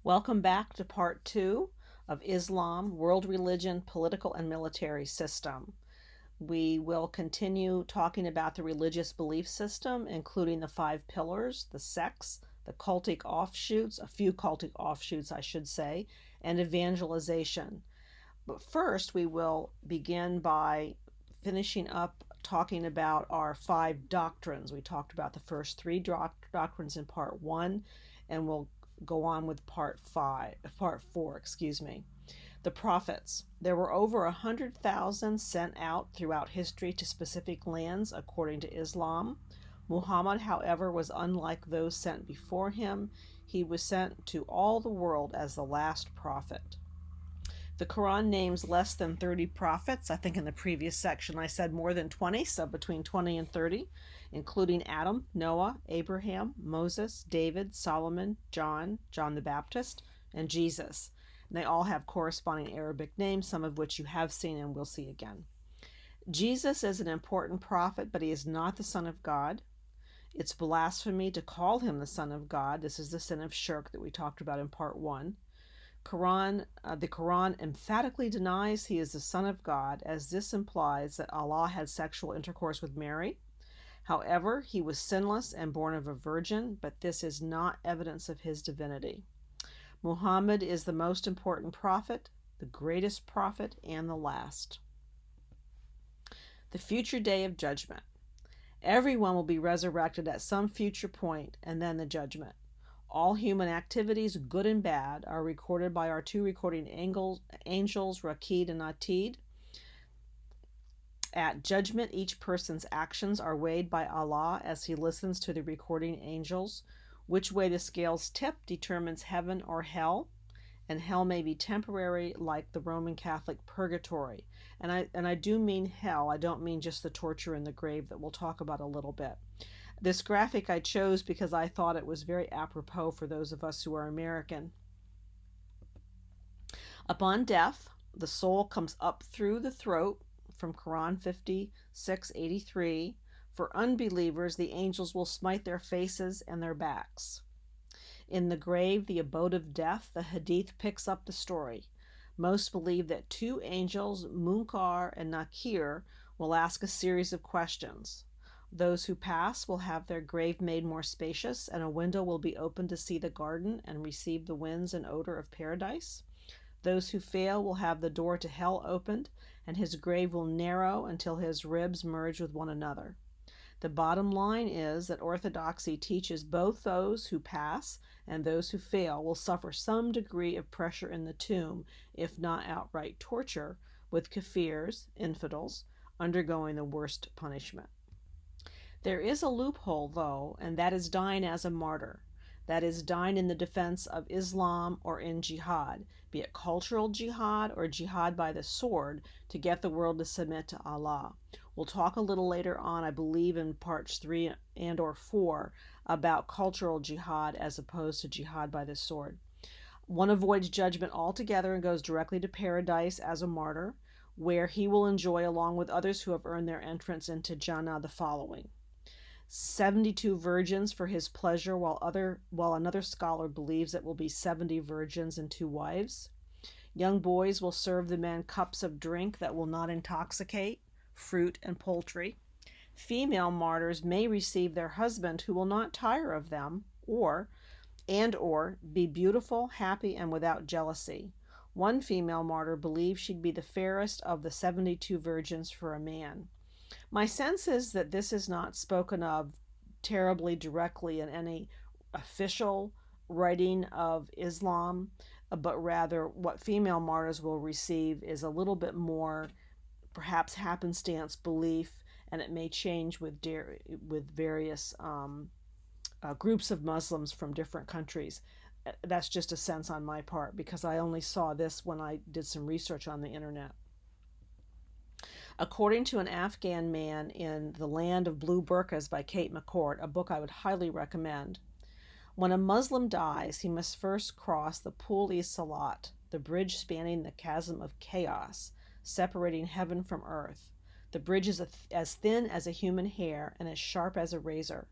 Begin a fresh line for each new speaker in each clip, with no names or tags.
Welcome back to part 2 of Islam, World Religion, Political and Military System. We will continue talking about the religious belief system, including the 5 pillars, the sects, the cultic offshoots, a few cultic offshoots, I should say, and evangelization. But first, we will begin by finishing up talking about our 5 doctrines. We talked about the first 3 doctrines in part 1, and we'll go on with part 4, excuse me. The prophets. There were over 100,000 sent out throughout history to specific lands according to Islam. Muhammad, however, was unlike those sent before him. He was sent to all the world as the last prophet. The Quran names less than 30 prophets. I think in the previous section I said more than 20, so between 20 and 30, including Adam, Noah, Abraham, Moses, David, Solomon, John the Baptist, and Jesus. And they all have corresponding Arabic names, some of which you have seen and will see again. Jesus is an important prophet, but he is not the Son of God. It's blasphemy to call him the Son of God. This is the sin of shirk that we talked about in part 1. The Quran emphatically denies he is the Son of God, as this implies that Allah had sexual intercourse with Mary. However, he was sinless and born of a virgin, but this is not evidence of his divinity. Muhammad is the most important prophet, the greatest prophet, and the last. The future day of judgment. Everyone will be resurrected at some future point, and then the judgment. All human activities, good and bad, are recorded by our 2 recording angels, Raqid and Atid. At judgment, each person's actions are weighed by Allah as he listens to the recording angels. Which way the scales tip determines heaven or hell, and hell may be temporary, like the Roman Catholic purgatory. And I do mean hell. I don't mean just the torture in the grave that we'll talk about a little bit. This graphic I chose because I thought it was very apropos for those of us who are American. Upon death, the soul comes up through the throat, from Quran 56:83. For unbelievers, the angels will smite their faces and their backs. In the grave, the abode of death, the Hadith picks up the story. Most believe that 2 angels, Munkar and Nakir, will ask a series of questions. Those who pass will have their grave made more spacious, and a window will be opened to see the garden and receive the winds and odor of paradise. Those who fail will have the door to hell opened, and his grave will narrow until his ribs merge with one another. The bottom line is that orthodoxy teaches both those who pass and those who fail will suffer some degree of pressure in the tomb, if not outright torture, with kafirs, infidels, undergoing the worst punishment. There is a loophole, though, and that is dying as a martyr. That is, dying in the defense of Islam or in jihad, be it cultural jihad or jihad by the sword, to get the world to submit to Allah. We'll talk a little later on, I believe in parts 3 and or 4, about cultural jihad as opposed to jihad by the sword. One avoids judgment altogether and goes directly to paradise as a martyr, where he will enjoy, along with others who have earned their entrance into Jannah, the following: 72 virgins for his pleasure, while another scholar believes it will be 70 virgins and 2 wives. Young boys will serve the men cups of drink that will not intoxicate, fruit and poultry. Female martyrs may receive their husband who will not tire of them, or be beautiful, happy, and without jealousy. One female martyr believes she'd be the fairest of the 72 virgins for a man. My sense is that this is not spoken of terribly directly in any official writing of Islam, but rather what female martyrs will receive is a little bit more perhaps happenstance belief, and it may change with various groups of Muslims from different countries. That's just a sense on my part because I only saw this when I did some research on the internet. According to an Afghan man in The Land of Blue Burqas by Kate McCourt, a book I would highly recommend, when a Muslim dies, he must first cross the Pul-e-Salat, the bridge spanning the chasm of chaos, separating heaven from earth. The bridge is as thin as a human hair and as sharp as a razor.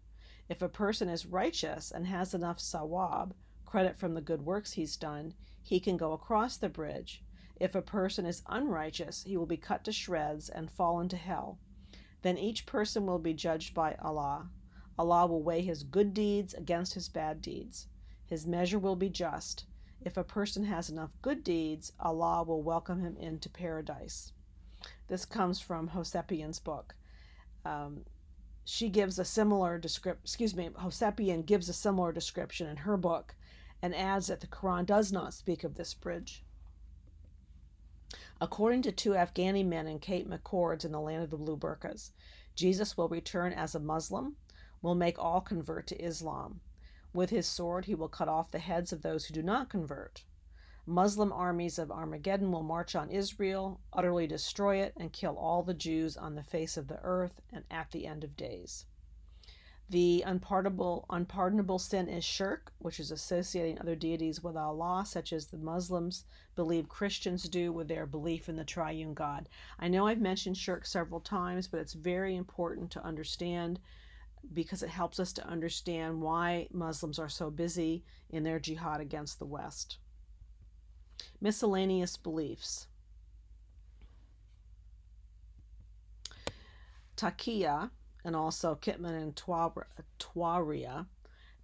If a person is righteous and has enough sawab, credit from the good works he's done, he can go across the bridge. If a person is unrighteous, he will be cut to shreds and fall into hell. Then each person will be judged by Allah. Allah will weigh his good deeds against his bad deeds. His measure will be just. If a person has enough good deeds, Allah will welcome him into paradise. This comes from Hosepian's book. She gives a similar Hosepian gives a similar description in her book and adds that the Quran does not speak of this bridge. According to two Afghani men in Cape McCords in the land of the blue burqas, Jesus will return as a Muslim, will make all convert to Islam. With his sword, he will cut off the heads of those who do not convert. Muslim armies of Armageddon will march on Israel, utterly destroy it, and kill all the Jews on the face of the earth and at the end of days. The unpardonable sin is shirk, which is associating other deities with Allah, such as the Muslims believe Christians do with their belief in the triune God. I know I've mentioned shirk several times, but it's very important to understand because it helps us to understand why Muslims are so busy in their jihad against the West. Miscellaneous beliefs. Taqiyya, and also Kitman and Tawariya.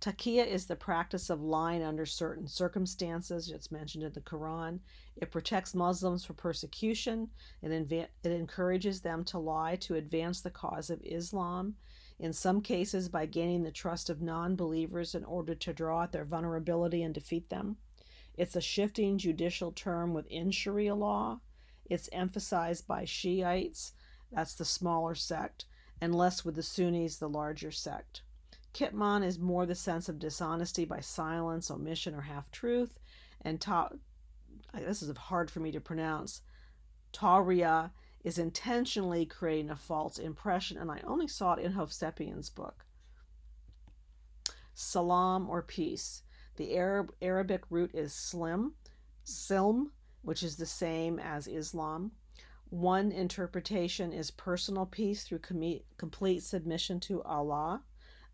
Taqiyya is the practice of lying under certain circumstances. It's mentioned in the Quran. It protects Muslims from persecution. It encourages them to lie to advance the cause of Islam, in some cases by gaining the trust of non-believers in order to draw out their vulnerability and defeat them. It's a shifting judicial term within Sharia law. It's emphasized by Shiites, that's the smaller sect, and less with the Sunnis, the larger sect. Kitman is more the sense of dishonesty by silence, omission, or half-truth, and this is hard for me to pronounce. Tawriya is intentionally creating a false impression, and I only saw it in Hovsepian's book. Salam, or peace. The Arabic root is silm, which is the same as Islam. One interpretation is personal peace through complete submission to Allah.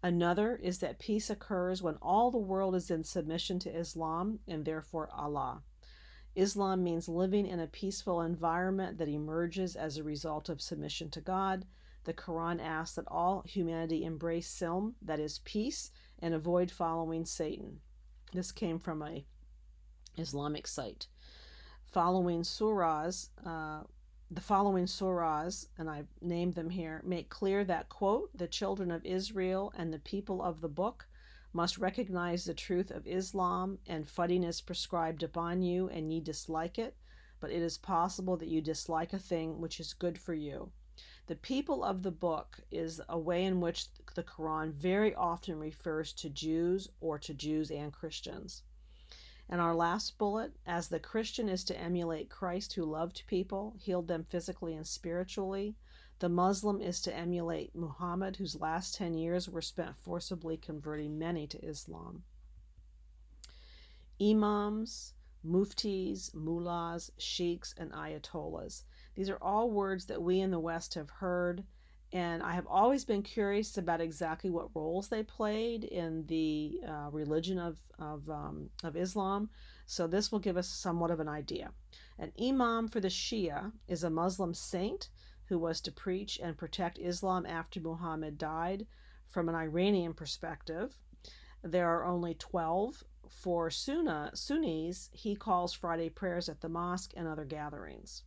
Another is that peace occurs when all the world is in submission to Islam and therefore Allah. Islam means living in a peaceful environment that emerges as a result of submission to God. The Quran asks that all humanity embrace silm, that is peace, and avoid following Satan. This came from an Islamic site. The following surahs, and I've named them here, make clear that, quote, the children of Israel and the people of the book must recognize the truth of Islam, and fighting is prescribed upon you, and ye dislike it, but it is possible that you dislike a thing which is good for you. The people of the book is a way in which the Quran very often refers to Jews or to Jews and Christians. And our last bullet, as the Christian is to emulate Christ who loved people, healed them physically and spiritually, the Muslim is to emulate Muhammad, whose last 10 years were spent forcibly converting many to Islam. Imams, muftis, mullahs, sheikhs, and ayatollahs. These are all words that we in the West have heard, and I have always been curious about exactly what roles they played in the religion of Islam, so this will give us somewhat of an idea. An imam for the Shia is a Muslim saint who was to preach and protect Islam after Muhammad died. From an Iranian perspective, there are only 12. For Sunnis, he calls Friday prayers at the mosque and other gatherings.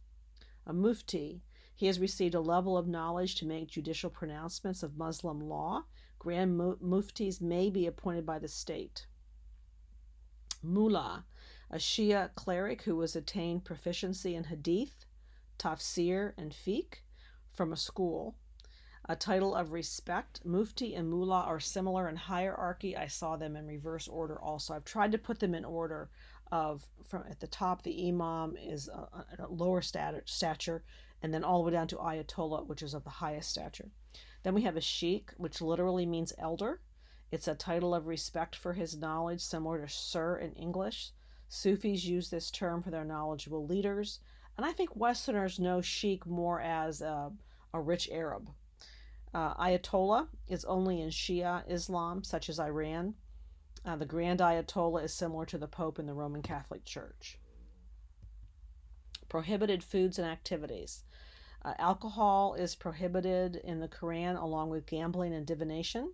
A mufti, he has received a level of knowledge to make judicial pronouncements of Muslim law. Grand muftis may be appointed by the state. Mullah, a Shia cleric who has attained proficiency in hadith, tafsir, and fiqh from a school. A title of respect. Mufti and mullah are similar in hierarchy. I saw them in reverse order also. I've tried to put them in order of, from at the top, the imam is a lower stature, and then all the way down to ayatollah, which is of the highest stature. Then we have a sheikh, which literally means elder. It's a title of respect for his knowledge, similar to sir in English. Sufis use this term for their knowledgeable leaders, and I think Westerners know sheikh more as a rich Arab. Ayatollah is only in Shia Islam, such as Iran. The Grand Ayatollah is similar to the Pope in the Roman Catholic Church. Prohibited foods and activities. Alcohol is prohibited in the Quran along with gambling and divination.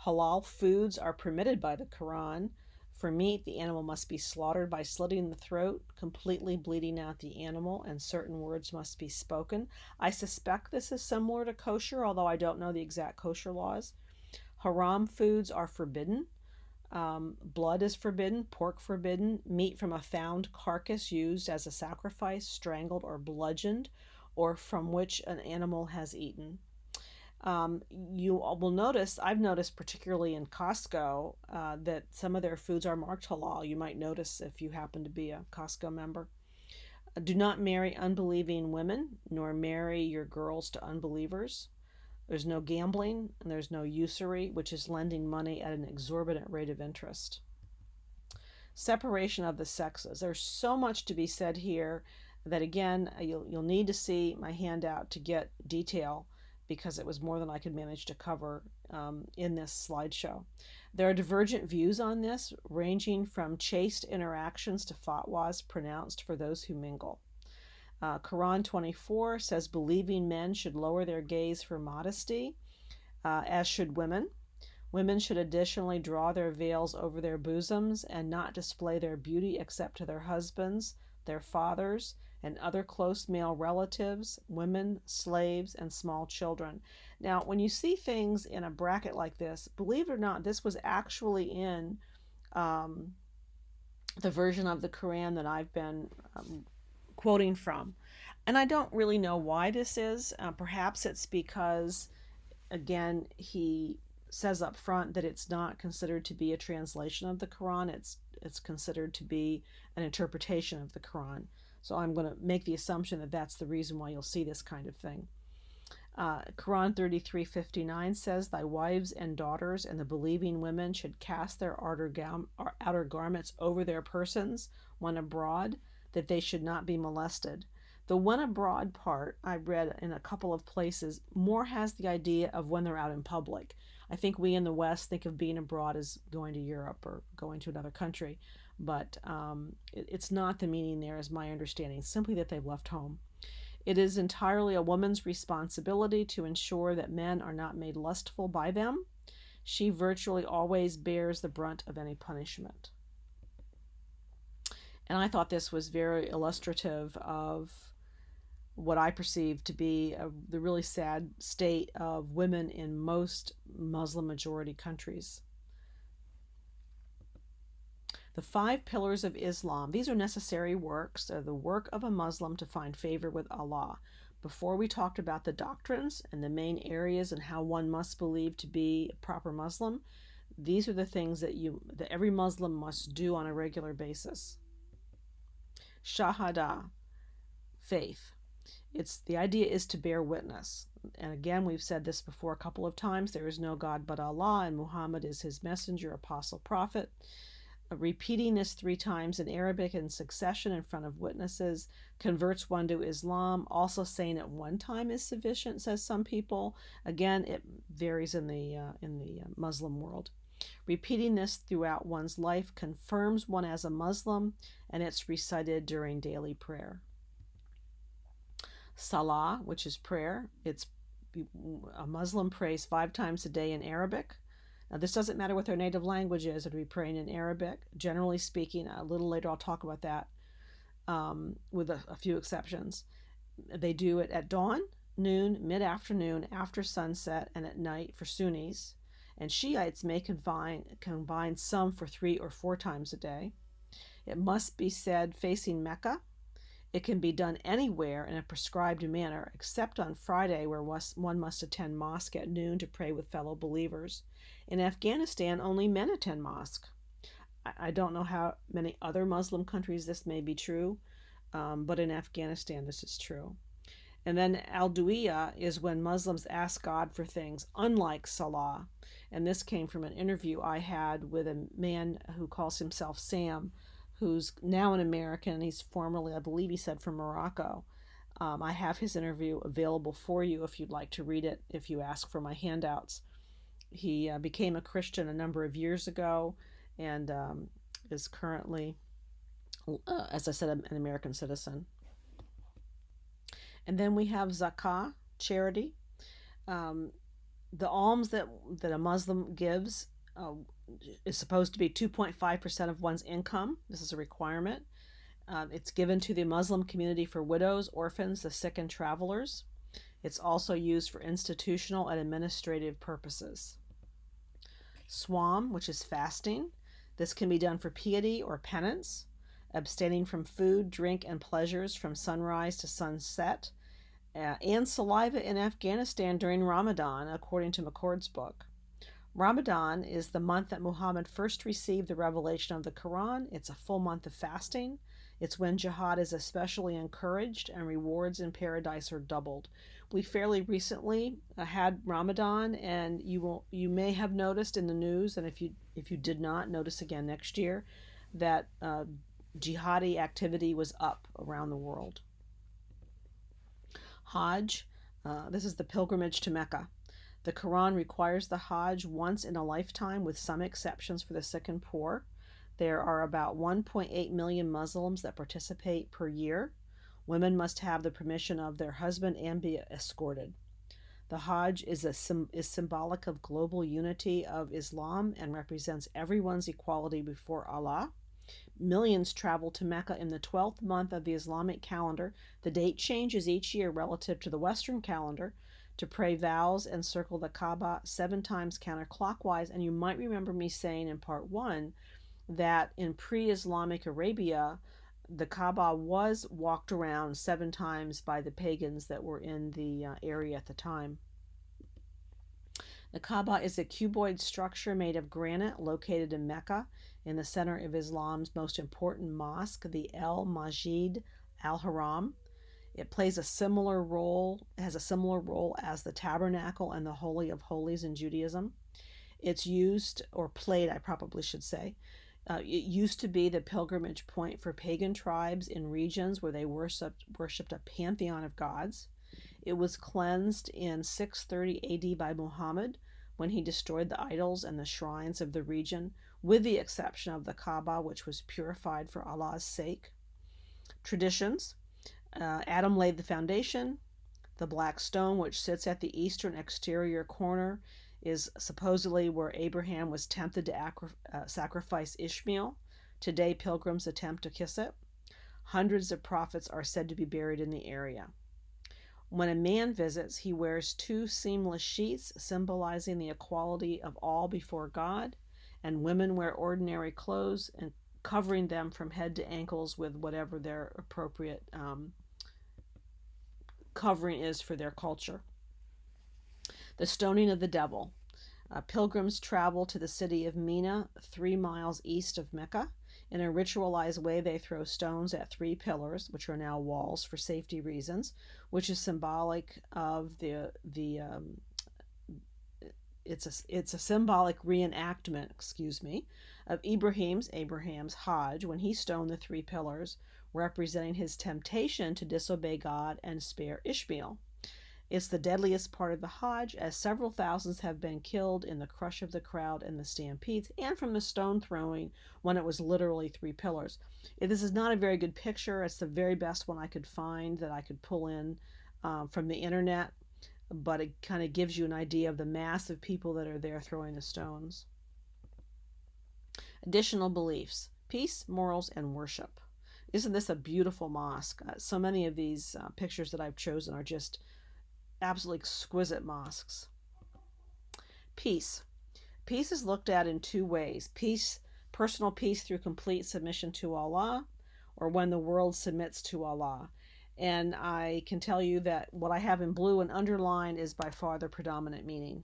Halal foods are permitted by the Quran. For meat, the animal must be slaughtered by slitting the throat, completely bleeding out the animal, and certain words must be spoken. I suspect this is similar to kosher, although I don't know the exact kosher laws. Haram foods are forbidden. Blood is forbidden, pork forbidden, meat from a found carcass used as a sacrifice, strangled or bludgeoned, or from which an animal has eaten. You will notice, I've noticed particularly in Costco, that some of their foods are marked halal. You might notice if you happen to be a Costco member. Do not marry unbelieving women, nor marry your girls to unbelievers. There's no gambling, and there's no usury, which is lending money at an exorbitant rate of interest. Separation of the sexes. There's so much to be said here that, again, you'll need to see my handout to get detail, because it was more than I could manage to cover in this slideshow. There are divergent views on this, ranging from chaste interactions to fatwas pronounced for those who mingle. Quran 24 says believing men should lower their gaze for modesty, as should women. Women should additionally draw their veils over their bosoms and not display their beauty except to their husbands, their fathers, and other close male relatives, women, slaves, and small children. Now, when you see things in a bracket like this, believe it or not, this was actually in the version of the Quran that I've been quoting from. And I don't really know why this is. Perhaps it's because, again, he says up front that it's not considered to be a translation of the Quran. It's considered to be an interpretation of the Quran. So I'm going to make the assumption that that's the reason why you'll see this kind of thing. Quran 33:59 says, "Thy wives and daughters and the believing women should cast their outer garments over their persons when abroad, that they should not be molested." The when abroad part, I read in a couple of places, more has the idea of when they're out in public. I think we in the West think of being abroad as going to Europe or going to another country, but it's not the meaning there, is my understanding, simply that they've left home. It is entirely a woman's responsibility to ensure that men are not made lustful by them. She virtually always bears the brunt of any punishment. And I thought this was very illustrative of what I perceive to be the really sad state of women in most Muslim majority countries. The 5 pillars of Islam. These are necessary works. They're the work of a Muslim to find favor with Allah. Before we talked about the doctrines and the main areas and how one must believe to be a proper Muslim, these are the things that every Muslim must do on a regular basis. Shahada, faith. The idea is to bear witness. And again, we've said this before a couple of times. There is no God but Allah, and Muhammad is his messenger, apostle, prophet. Repeating this 3 times in Arabic in succession in front of witnesses converts one to Islam. Also, saying it one time is sufficient, says some people. Again, it varies in the Muslim world. Repeating this throughout one's life confirms one as a Muslim, and it's recited during daily prayer. Salah, which is prayer. A Muslim prays 5 times a day in Arabic. Now, this doesn't matter what their native language is. It would be praying in Arabic. Generally speaking, a little later I'll talk about that with a few exceptions. They do it at dawn, noon, mid-afternoon, after sunset, and at night for Sunnis. And Shiites may combine some for 3 or 4 times a day. It must be said facing Mecca. It can be done anywhere in a prescribed manner, except on Friday, where one must attend mosque at noon to pray with fellow believers. In Afghanistan, only men attend mosque. I don't know how many other Muslim countries this may be true, but in Afghanistan this is true. And then al-du'iya is when Muslims ask God for things, unlike salah. And this came from an interview I had with a man who calls himself Sam, who's now an American. He's formerly, I believe he said, from Morocco. I have his interview available for you if you'd like to read it, if you ask for my handouts. He became a Christian a number of years ago, and is currently, as I said, an American citizen. And then we have zakah, charity. Um, the alms that a Muslim gives is supposed to be 2.5% of one's income. This is a requirement. It's given to the Muslim community for widows, orphans, the sick, and travelers. It's also used for institutional and administrative purposes. Swam, which is fasting. This can be done for piety or penance, abstaining from food, drink, and pleasures from sunrise to sunset, and saliva in Afghanistan during Ramadan, according to McCord's book. Ramadan is the month that Muhammad first received the revelation of the Quran. It's a full month of fasting. It's when jihad is especially encouraged and rewards in paradise are doubled. We fairly recently had Ramadan, and you may have noticed in the news, and if you did not, notice again next year, that jihadi activity was up around the world. Hajj, this is the pilgrimage to Mecca. The Quran requires the Hajj once in a lifetime, with some exceptions for the sick and poor. There are about 1.8 million Muslims that participate per year. Women must have the permission of their husband and be escorted. The Hajj is symbolic of global unity of Islam and represents everyone's equality before Allah. Millions travel to Mecca in the 12th month of the Islamic calendar. The date changes each year relative to the Western calendar, to pray vows and circle the Kaaba 7 times counterclockwise. And you might remember me saying in part 1 that in pre-Islamic Arabia, the Kaaba was walked around 7 times by the pagans that were in the area at the time. The Kaaba is a cuboid structure made of granite located in Mecca, in the center of Islam's most important mosque, the El Masjid Al Haram. It plays a similar role, has a similar role as the tabernacle and the Holy of Holies in Judaism. It's used, or played, I probably should say. It used to be the pilgrimage point for pagan tribes in regions where they worshipped a pantheon of gods. It was cleansed in 630 AD by Muhammad when he destroyed the idols and the shrines of the region, with the exception of the Kaaba, which was purified for Allah's sake. Traditions. Adam laid the foundation. The black stone, which sits at the eastern exterior corner, is supposedly where Abraham was tempted to sacrifice Ishmael. Today, pilgrims attempt to kiss it. Hundreds of prophets are said to be buried in the area. When a man visits, he wears 2 seamless sheets, symbolizing the equality of all before God, and women wear ordinary clothes and covering them from head to ankles with whatever their appropriate covering is for their culture. The stoning of the devil. Pilgrims travel to the city of Mina, 3 miles east of Mecca. In a ritualized way, they throw stones at 3 pillars, which are now walls for safety reasons, which is symbolic of it's a symbolic reenactment, of Abraham's Hajj, when he stoned the 3 pillars, representing his temptation to disobey God and spare Ishmael. It's the deadliest part of the Hajj, as several thousands have been killed in the crush of the crowd and the stampedes, and from the stone throwing when it was literally 3 pillars. This is not a very good picture. It's the very best one I could find that I could pull in from the internet, but it kind of gives you an idea of the mass of people that are there throwing the stones. Additional beliefs: peace, morals, and worship. Isn't this a beautiful mosque? So many of these pictures that I've chosen are just absolutely exquisite mosques. Peace. Peace is looked at in 2 ways. Peace, personal peace through complete submission to Allah, or when the world submits to Allah. And I can tell you that what I have in blue and underlined is by far the predominant meaning.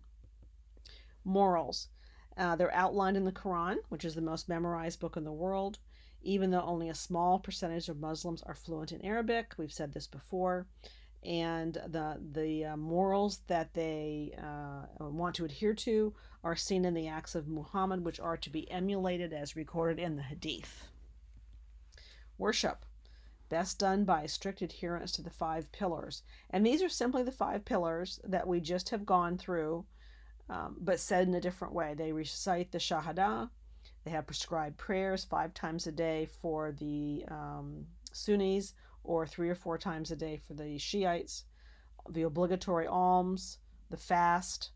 Morals. They're outlined in the Quran, which is the most memorized book in the world, even though only a small percentage of Muslims are fluent in Arabic. We've said this before. And the morals that they want to adhere to are seen in the acts of Muhammad, which are to be emulated as recorded in the Hadith. Worship, best done by strict adherence to the 5 pillars. And these are simply the 5 pillars that we just have gone through, but said in a different way. They recite the Shahada, They have prescribed prayers 5 times a day for the Sunnis, or 3 or 4 times a day for the Shiites, the obligatory alms, the fast,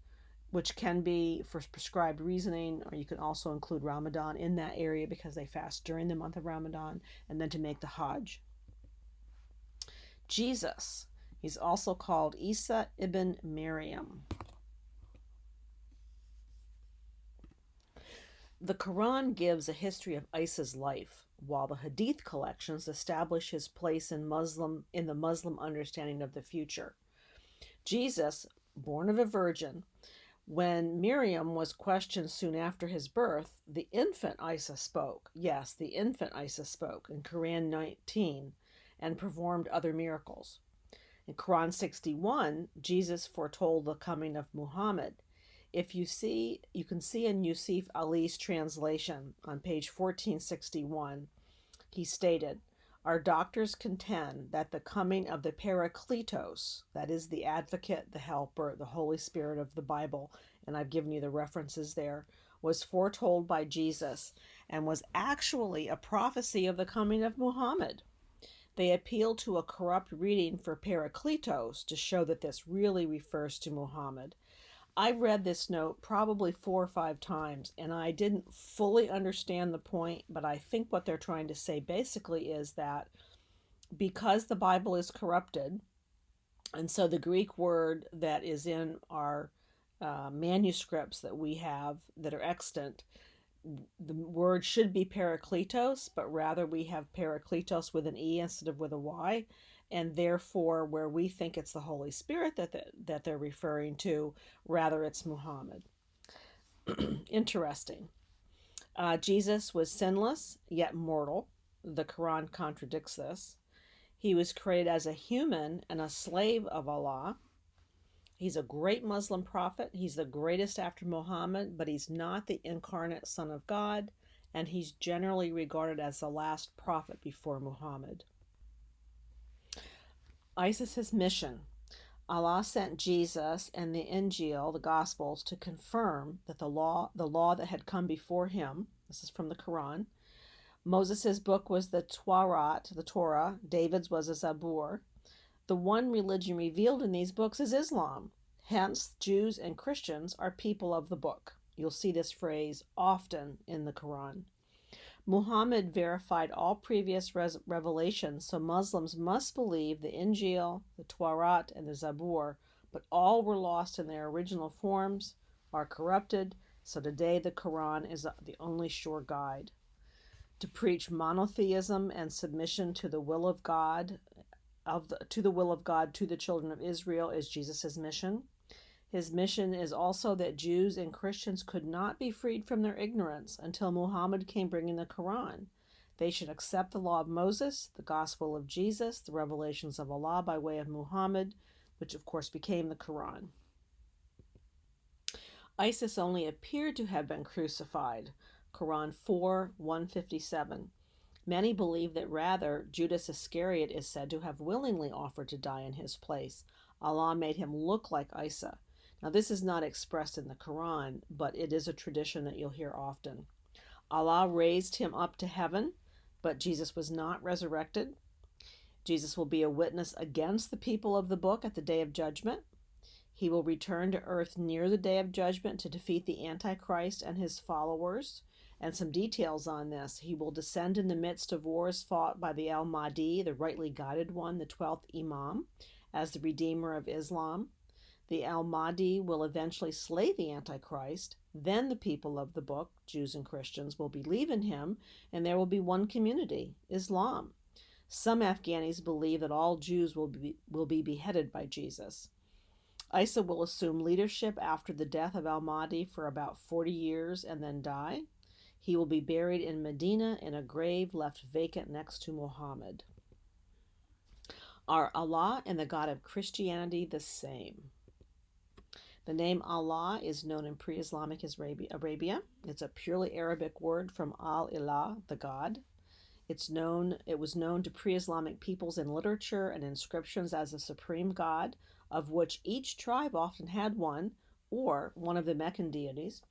which can be for prescribed reasoning, or you can also include Ramadan in that area because they fast during the month of Ramadan, and then to make the Hajj. Jesus, he's also called Isa ibn Maryam. The Quran gives a history of Isa's life, while the Hadith collections establish his place in the Muslim understanding of the future. Jesus, born of a virgin, when Miriam was questioned soon after his birth, the infant Isa spoke. Yes, the infant Isa spoke in Quran 19 and performed other miracles. In Quran 61, Jesus foretold the coming of Muhammad. If you can see in Yusuf Ali's translation on page 1461, he stated, "Our doctors contend that the coming of the Parakletos, that is the advocate, the helper, the Holy Spirit of the Bible," and I've given you the references there, was foretold by Jesus and was actually a prophecy of the coming of Muhammad. They appeal to a corrupt reading for Parakletos to show that this really refers to Muhammad. I read this note probably 4 or 5 times, and I didn't fully understand the point, but I think what they're trying to say basically is that because the Bible is corrupted, and so the Greek word that is in our manuscripts that we have that are extant, the word should be Parakletos, but rather we have Parakletos with an E instead of with a Y. And therefore, where we think it's the Holy Spirit that they're referring to, rather it's Muhammad. Interesting. Jesus was sinless, yet mortal. The Quran contradicts this. He was created as a human and a slave of Allah. He's a great Muslim prophet. He's the greatest after Muhammad, but he's not the incarnate Son of God, and he's generally regarded as the last prophet before Muhammad. Isis's mission. Allah sent Jesus and the Injil, the Gospels, to confirm that the law that had come before him, this is from the Quran. Moses' book was the Torah. David's was a Zabur. The one religion revealed in these books is Islam. Hence, Jews and Christians are people of the book. You'll see this phrase often in the Quran. Muhammad verified all previous revelations, so Muslims must believe the Injil, the Torah, and the Zabur, but all were lost in their original forms, are corrupted, so today the Quran is the only sure guide. To preach monotheism and submission to the will of God, to the children of Israel is Jesus' mission. His mission is also that Jews and Christians could not be freed from their ignorance until Muhammad came bringing the Quran. They should accept the law of Moses, the gospel of Jesus, the revelations of Allah by way of Muhammad, which of course became the Quran. Isis only appeared to have been crucified. Quran 4:157. Many believe that rather Judas Iscariot is said to have willingly offered to die in his place. Allah made him look like Isa. Now, this is not expressed in the Quran, but it is a tradition that you'll hear often. Allah raised him up to heaven, but Jesus was not resurrected. Jesus will be a witness against the people of the book at the day of judgment. He will return to earth near the day of judgment to defeat the Antichrist and his followers. And some details on this. He will descend in the midst of wars fought by the Al-Mahdi, the rightly guided one, the 12th Imam, as the Redeemer of Islam. The Al-Mahdi will eventually slay the Antichrist. Then the people of the book, Jews and Christians, will believe in him, and there will be one community, Islam. Some Afghanis believe that all Jews will be beheaded by Jesus. Isa will assume leadership after the death of Al-Mahdi for about 40 years and then die. He will be buried in Medina in a grave left vacant next to Muhammad. Are Allah and the God of Christianity the same? The name Allah is known in pre-Islamic Arabia. It's a purely Arabic word from al-ilah, the God. It was known to pre-Islamic peoples in literature and inscriptions as a supreme God, of which each tribe often had one, or one of the Meccan deities.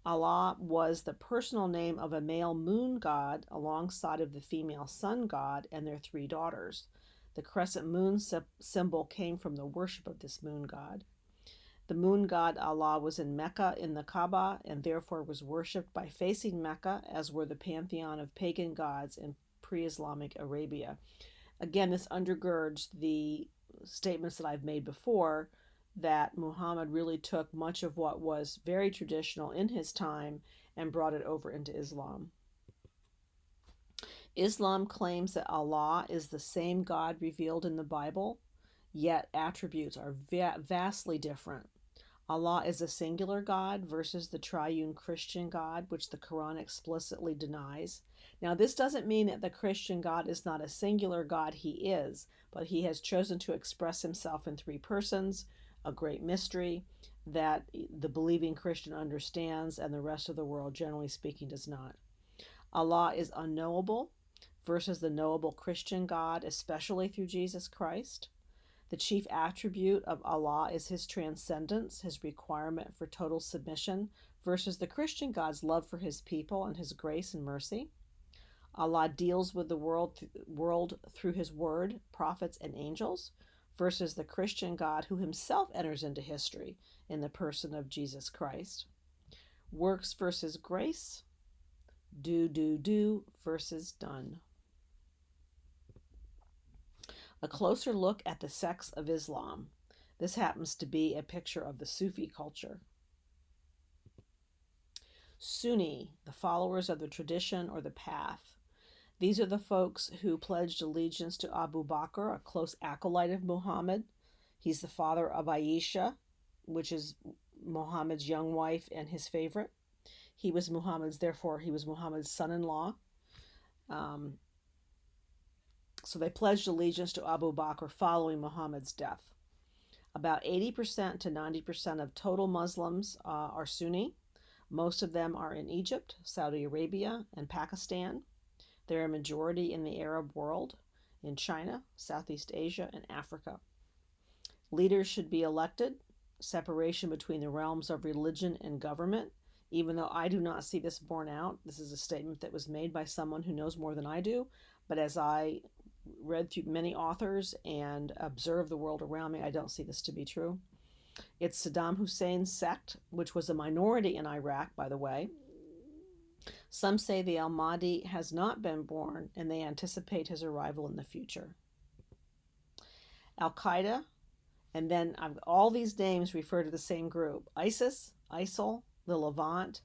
Allah was the personal name of a male moon god alongside of the female sun god and their three daughters. The crescent moon symbol came from the worship of this moon god. The moon god Allah was in Mecca in the Kaaba and therefore was worshipped by facing Mecca, as were the pantheon of pagan gods in pre-Islamic Arabia. Again, this undergirds the statements that I've made before that Muhammad really took much of what was very traditional in his time and brought it over into Islam. Islam claims that Allah is the same God revealed in the Bible, yet attributes are vastly different. Allah is a singular God versus the triune Christian God, which the Quran explicitly denies. Now, this doesn't mean that the Christian God is not a singular God. He is, but he has chosen to express himself in three persons, a great mystery that the believing Christian understands and the rest of the world, generally speaking, does not. Allah is unknowable versus the knowable Christian God, especially through Jesus Christ. The chief attribute of Allah is his transcendence, his requirement for total submission, versus the Christian God's love for his people and his grace and mercy. Allah deals with the world through his word, prophets, and angels, versus the Christian God who himself enters into history in the person of Jesus Christ. Works versus grace, do versus done. A closer look at the sects of Islam. This happens to be a picture of the Sufi culture. Sunni, the followers of the tradition or the path. These are the folks who pledged allegiance to Abu Bakr, a close acolyte of Muhammad. He's the father of Aisha, which is Muhammad's young wife and his favorite. He was Muhammad's son-in-law. So they pledged allegiance to Abu Bakr following Muhammad's death. About 80% to 90% of total Muslims are Sunni. Most of them are in Egypt, Saudi Arabia, and Pakistan. They're a majority in the Arab world, in China, Southeast Asia, and Africa. Leaders should be elected, separation between the realms of religion and government. Even though I do not see this borne out, this is a statement that was made by someone who knows more than I do, but as I read through many authors and observed the world around me, I don't see this to be true. It's Saddam Hussein's sect, which was a minority in Iraq, by the way. Some say the Al-Mahdi has not been born, and they anticipate his arrival in the future. Al-Qaeda, and then all these names refer to the same group. ISIS, ISIL, the Levant,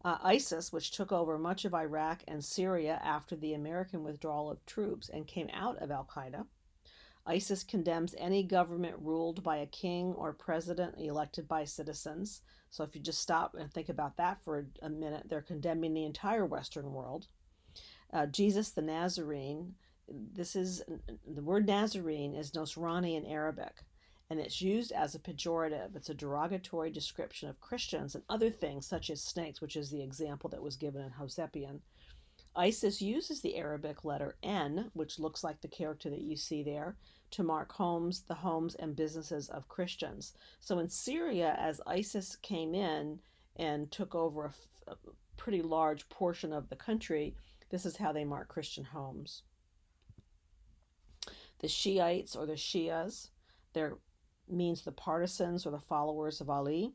ISIS, which took over much of Iraq and Syria after the American withdrawal of troops and came out of Al-Qaeda. ISIS condemns any government ruled by a king or president elected by citizens. So if you just stop and think about that for a minute, they're condemning the entire Western world. Jesus the Nazarene, the word Nazarene is Nosrani in Arabic, and it's used as a pejorative. It's a derogatory description of Christians and other things such as snakes, which is the example that was given in Hosepian. ISIS uses the Arabic letter N, which looks like the character that you see there, to mark the homes and businesses of Christians. So in Syria, as ISIS came in and took over a pretty large portion of the country, this is how they mark Christian homes. The Shiites or the Shias, means the partisans or the followers of Ali.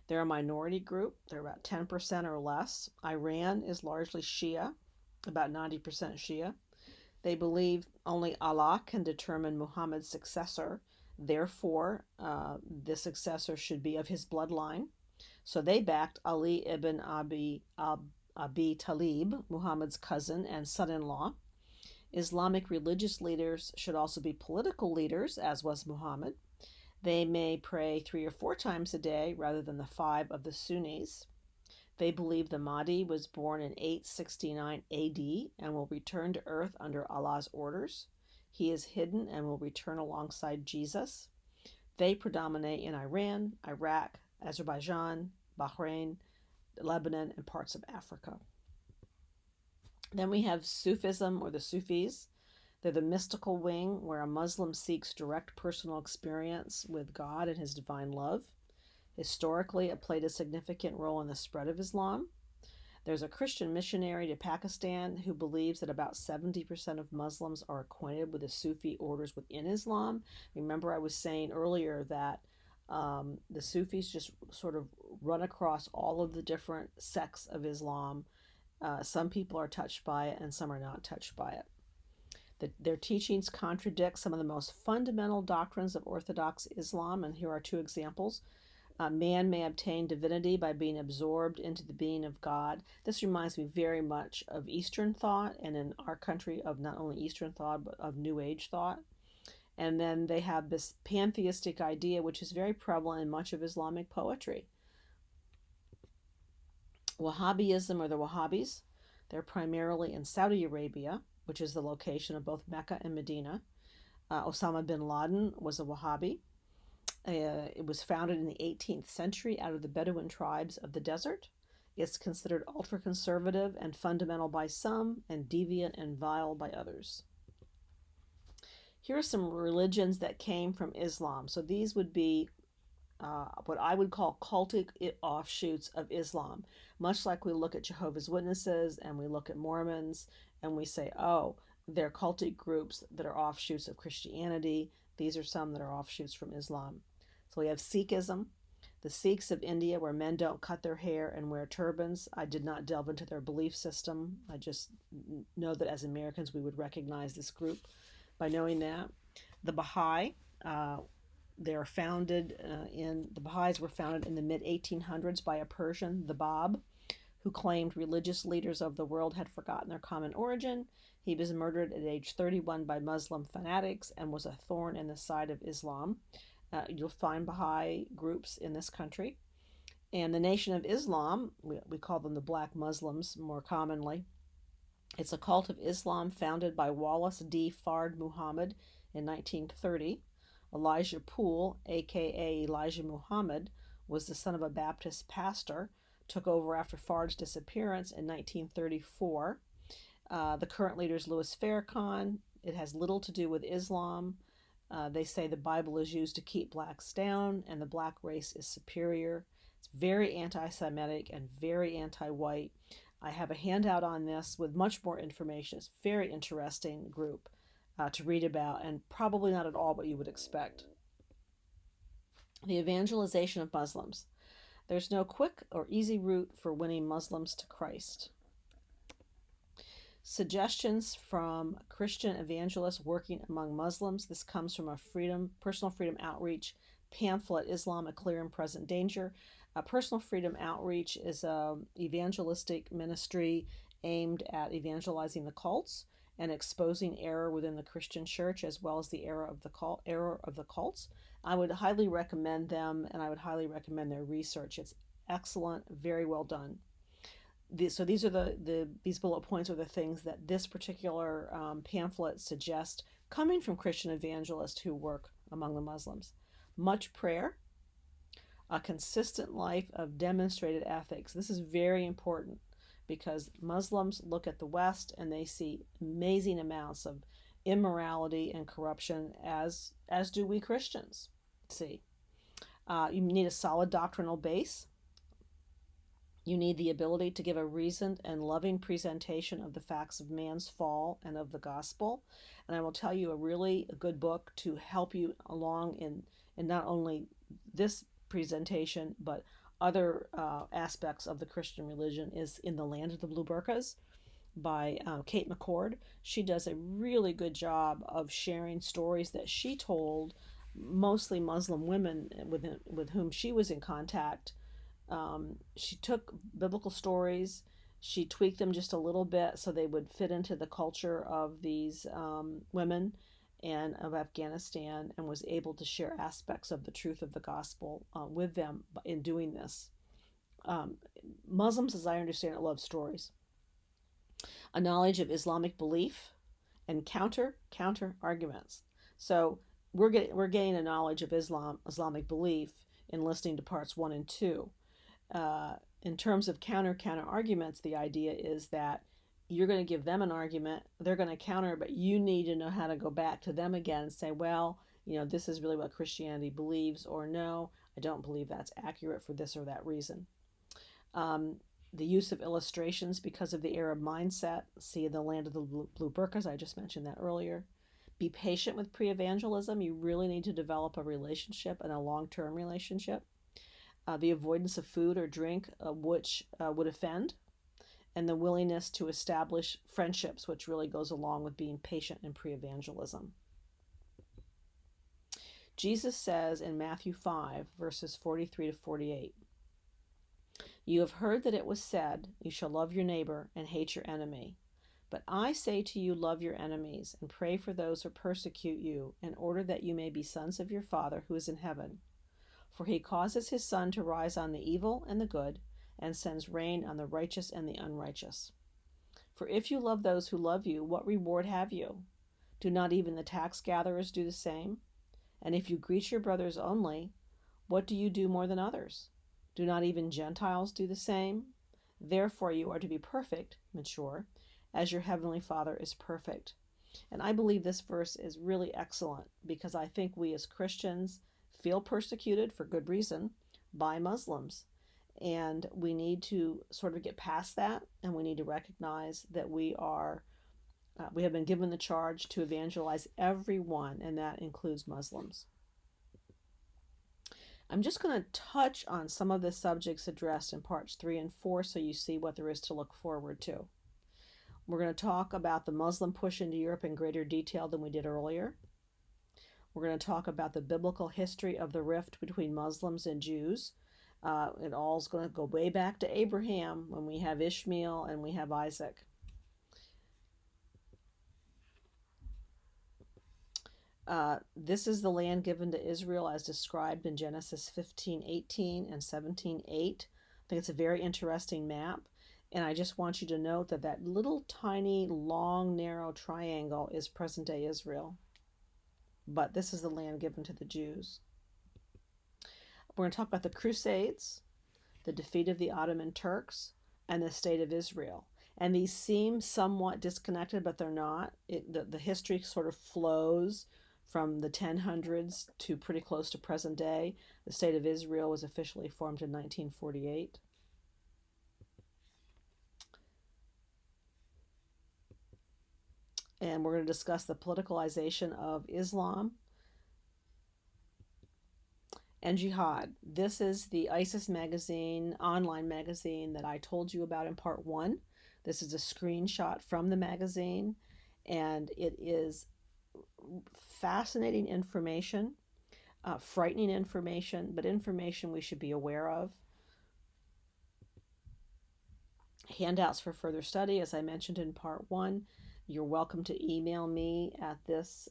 They're a minority group. They're about 10% or less. Iran is largely Shia, about 90% Shia. They believe only Allah can determine Muhammad's successor. Therefore, the successor should be of his bloodline. So they backed Ali ibn Abi Talib, Muhammad's cousin and son-in-law. Islamic religious leaders should also be political leaders, as was Muhammad. They may pray 3 or 4 times a day rather than the 5 of the Sunnis. They believe the Mahdi was born in 869 AD and will return to earth under Allah's orders. He is hidden and will return alongside Jesus. They predominate in Iran, Iraq, Azerbaijan, Bahrain, Lebanon, and parts of Africa. Then we have Sufism or the Sufis. They're the mystical wing where a Muslim seeks direct personal experience with God and his divine love. Historically, it played a significant role in the spread of Islam. There's a Christian missionary to Pakistan who believes that about 70% of Muslims are acquainted with the Sufi orders within Islam. Remember, I was saying earlier that the Sufis just sort of run across all of the different sects of Islam. Some people are touched by it and some are not touched by it. Their teachings contradict some of the most fundamental doctrines of Orthodox Islam, and here are two examples. Man may obtain divinity by being absorbed into the being of God. This reminds me very much of Eastern thought, and in our country, of not only Eastern thought, but of New Age thought. And then they have this pantheistic idea, which is very prevalent in much of Islamic poetry. Wahhabism, or the Wahhabis, they're primarily in Saudi Arabia, which is the location of both Mecca and Medina. Osama bin Laden was a Wahhabi. It was founded in the 18th century out of the Bedouin tribes of the desert. It's considered ultra conservative and fundamental by some, and deviant and vile by others. Here are some religions that came from Islam. So these would be what I would call cultic offshoots of Islam. Much like we look at Jehovah's Witnesses and we look at Mormons and we say, oh, they're cultic groups that are offshoots of Christianity. These are some that are offshoots from Islam. So we have Sikhism, the Sikhs of India, where men don't cut their hair and wear turbans. I did not delve into their belief system. I just know that as Americans we would recognize this group by knowing that. The Baha'i, the Baha'is were founded in the mid 1800s by a Persian, the Bab, who claimed religious leaders of the world had forgotten their common origin. He was murdered at age 31 by Muslim fanatics and was a thorn in the side of Islam. You'll find Baha'i groups in this country. And the Nation of Islam, we call them the Black Muslims more commonly. It's a cult of Islam founded by Wallace D. Fard Muhammad in 1930. Elijah Poole, aka Elijah Muhammad, was the son of a Baptist pastor, took over after Fard's disappearance in 1934. The current leader is Louis Farrakhan. It has little to do with Islam. They say the Bible is used to keep blacks down and the black race is superior. It's very anti-Semitic and very anti-white. I have a handout on this with much more information. It's a very interesting group to read about, and probably not at all what you would expect. The evangelization of Muslims. There's no quick or easy route for winning Muslims to Christ. Suggestions from Christian evangelists working among Muslims. This comes from a personal freedom outreach pamphlet, Islam, A Clear and Present Danger. Personal freedom outreach is an evangelistic ministry aimed at evangelizing the cults and exposing error within the Christian church, as well as the error of the cults. I would highly recommend them, and I would highly recommend their research. It's excellent, very well done. So these are these bullet points are the things that this particular pamphlet suggests coming from Christian evangelists who work among the Muslims. Much prayer, a consistent life of demonstrated ethics. This is very important because Muslims look at the West and they see amazing amounts of immorality and corruption, as do we Christians. See, you need a solid doctrinal base. You need the ability to give a reasoned and loving presentation of the facts of man's fall and of the gospel. And I will tell you a good book to help you along in not only this presentation, but other aspects of the Christian religion is In the Land of the Blue Burqas by Kate McCord. She does a really good job of sharing stories that she told mostly Muslim women with whom she was in contact. She took biblical stories, she tweaked them just a little bit so they would fit into the culture of these women and of Afghanistan, and was able to share aspects of the truth of the gospel with them in doing this. Muslims, as I understand it, love stories. A knowledge of Islamic belief and counter arguments. So we're getting a knowledge of Islamic belief in listening to parts 1 and 2. In terms of counter arguments, the idea is that you're going to give them an argument, they're going to counter, but you need to know how to go back to them again and say, well, this is really what Christianity believes, or no, I don't believe that's accurate for this or that reason. Um, the use of illustrations because of the Arab mindset. See the land of the blue burqas, I just mentioned that earlier. Be patient with pre-evangelism. You really need to develop a relationship and a long-term relationship. The avoidance of food or drink which would offend, and the willingness to establish friendships, which really goes along with being patient in pre-evangelism. Jesus says in Matthew 5, verses 43 to 48, "You have heard that it was said, 'You shall love your neighbor and hate your enemy.' But I say to you, love your enemies and pray for those who persecute you, in order that you may be sons of your Father who is in heaven. For he causes his sun to rise on the evil and the good, and sends rain on the righteous and the unrighteous. For if you love those who love you, what reward have you? Do not even the tax gatherers do the same? And if you greet your brothers only, what do you do more than others? Do not even Gentiles do the same? Therefore you are to be perfect, mature, as your heavenly Father is perfect." And I believe this verse is really excellent because I think we as Christians feel persecuted for good reason by Muslims. And we need to sort of get past that, and we need to recognize that we have been given the charge to evangelize everyone, and that includes Muslims. I'm just going to touch on some of the subjects addressed in parts 3 and 4 so you see what there is to look forward to. We're going to talk about the Muslim push into Europe in greater detail than we did earlier. We're going to talk about the biblical history of the rift between Muslims and Jews. It all is going to go way back to Abraham when we have Ishmael and we have Isaac. This is the land given to Israel as described in Genesis 15:18 and 17:8. I think it's a very interesting map. And I just want you to note that that little tiny, long, narrow triangle is present-day Israel. But this is the land given to the Jews. We're going to talk about the Crusades, the defeat of the Ottoman Turks, and the state of Israel. And these seem somewhat disconnected, but they're not. The history sort of flows from the 1000s to pretty close to present day. The state of Israel was officially formed in 1948. And we're going to discuss the politicalization of Islam and jihad. This is the ISIS magazine, online magazine that I told you about in part 1. This is a screenshot from the magazine, and it is fascinating information, frightening information, but information we should be aware of. Handouts for further study, as I mentioned in part 1. You're welcome to email me at this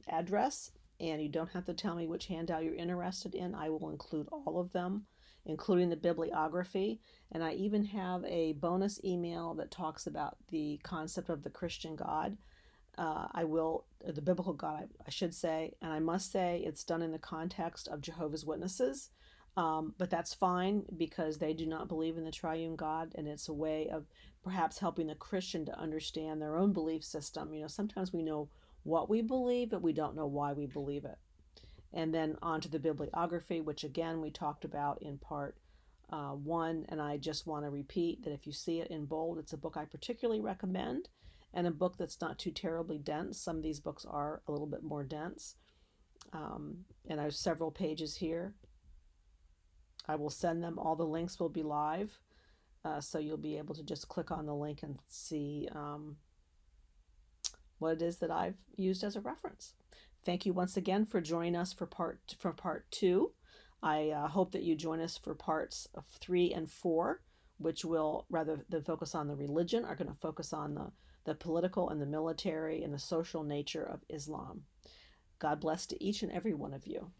address, and you don't have to tell me which handout you're interested in. I will include all of them, including the bibliography, and I even have a bonus email that talks about the concept of the Christian God. The biblical God, I should say, and I must say it's done in the context of Jehovah's Witnesses, but that's fine because they do not believe in the triune God, and it's a way of perhaps helping the Christian to understand their own belief system. Sometimes we know what we believe, but we don't know why we believe it. And then on to the bibliography, which again we talked about in part 1, and I just want to repeat that if you see it in bold, it's a book I particularly recommend, and a book that's not too terribly dense. Some of these books are a little bit more dense. And I have several pages here. I will send them. All the links will be live, so you'll be able to just click on the link and see what it is that I've used as a reference. Thank you once again for joining us for part 2. I hope that you join us for parts 3 and 4, which will, rather than focus on the religion, are going to focus on the political and the military and the social nature of Islam. God bless to each and every one of you.